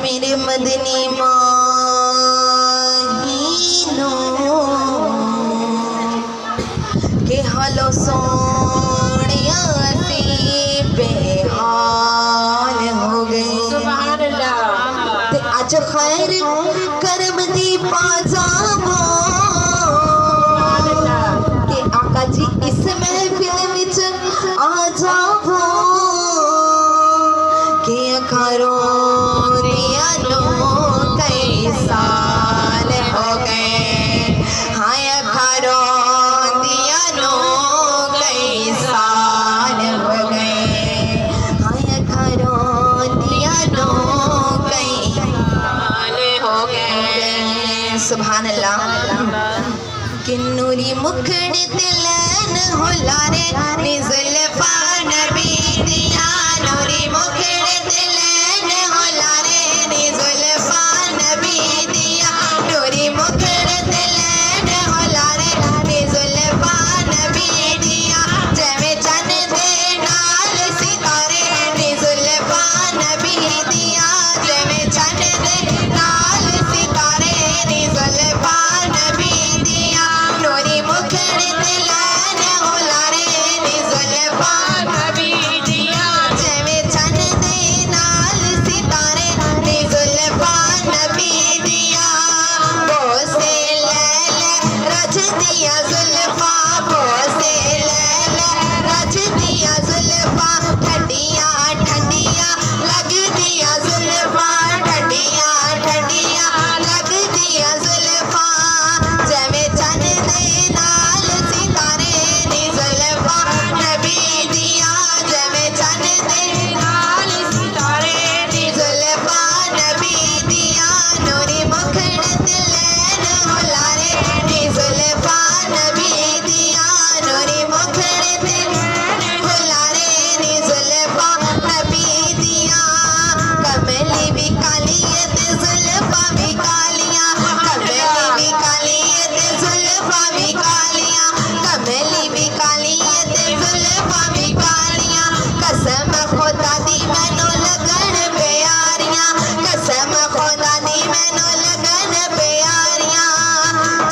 मेरे मदनी माहीनो के हालो सोनिया से बेहाल हो गए। ते अज खैर करम दी पाजावो के आका जी इस महफिल विच आ जावो के अखारो सुभान अल्लाह कि नूरी मुखड़ी तिलन हुलारे निज़ुल्फा नबी दिया नूरी मुखड़ी तिलन हुलारे निज़ुल्फा नबी दिया नूरी मुखड़ी तिलन हुलारे निज़ुल्फा नबी दिया जैवे चन दे नाल सितारे निज़ुल्फा नबी दिया जैवे चन दे नाल सितारे निज़ुल्फा नबी दिया नूरी मुखड़ी तिलन हुलारे निज़ुल्फा नबी दिया जैवे चन दे नाल सितारे निज़ुल्फा नबी दिया बोसे लैल रच दिया ज़ुल्फा बोसे लैल रच दिया ज़ुल्फा ठंडियां ठंडियां लग दिया ज़ुल्फा ठंडियां ठंडियां लग दिया ज़ुल्फा जैवे चन दे नाल सितारे निज़ुल्फा नबी दिया जैवे चन दे नाल सितारे निज़ुल्फा नबी दिया नूरी मुखड़ी तिलन हुलारे निज़ुल्फा नबी दिया नूरी मुखड़ी तिलन हुलारे निज़ुल्फा नबी दिया कमली भी काली ते ज़ुल्फा भी कालियां कमली भी काली ते ज़ुल्फा भी कालियां कमली भी काली ते ज़ुल्फा भी कालियां कसम खुदा दी मैनू लगन प्यारियां कसम खुदा दी मैनू लगन प्यारियां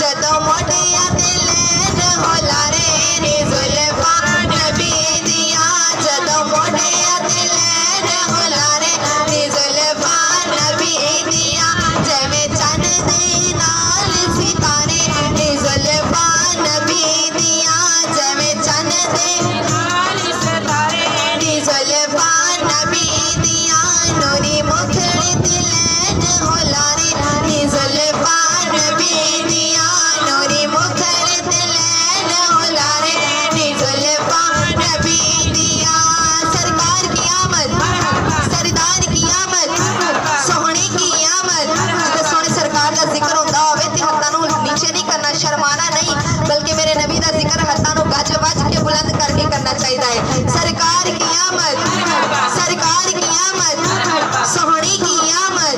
जदों मोटिया ते लैन हुलारे निज़ुल्फा नबी दिया जदों मोटिया ते लैन हुलारे निज़ुल्फा नबी दिया जैवे चन दे नाल सितारे निज़ुल्फा नबी दिया जैवे चन दे नाल सितारे निज़ुल्फा नबी दिया नूरी मुखड़ी तिलन हुलारे निज़ुल्फा नबी दिया नूरी मुखड़ी तिलन हुलारे निज़ुल्फा नबी दिया सरकार की आमद सरदार की आमद सोहने की आमद ते सोहने सरकार का जिक्र होंदा होवे ते हत्थां नूं नीचे नहीं करना शर्माना नहीं बल्कि मेरे नबी दा जिक्र हत्थां नूं गज वज के बुलंद करके करना चाहिए है सरकार की आमद सोहने की आमद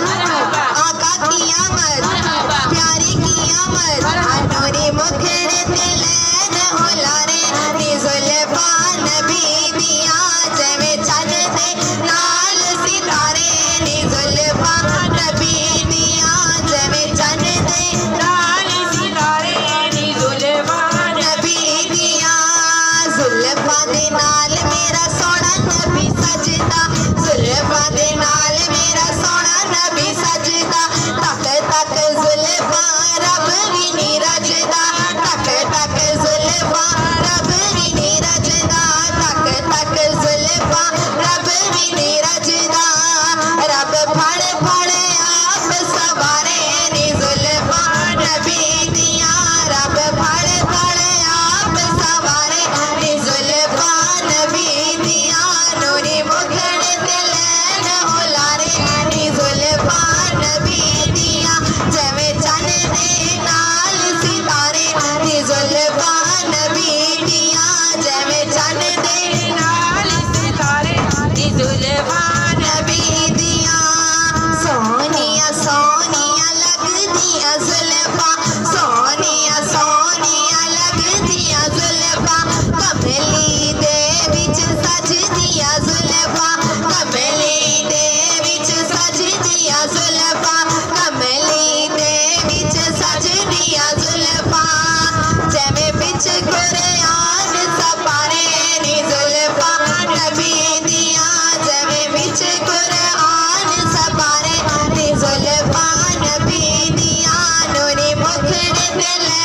आका की आमद प्यारी की आमद नूरी मुखड़ी तिलन हुलारे निज़ुल्फा नबी दिया जैवे चन दे नाल सितारे निज़ुल्फा नबी दिया जैवे चन दे नाल सितारे निज़ुल्फा नबी दिया ज़ुल्फा दे नाल में सजदियां जुल्फा कमली दे विच सजदियां जुल्फा कमली दे विच सजदियां जुल्फा जैवे बिच कुरान सपारे नी जुल्फा नबी दियां जैवे बिच कुरान सपारे नी जुल्फा नबी दियां नूरी मुखड़े ते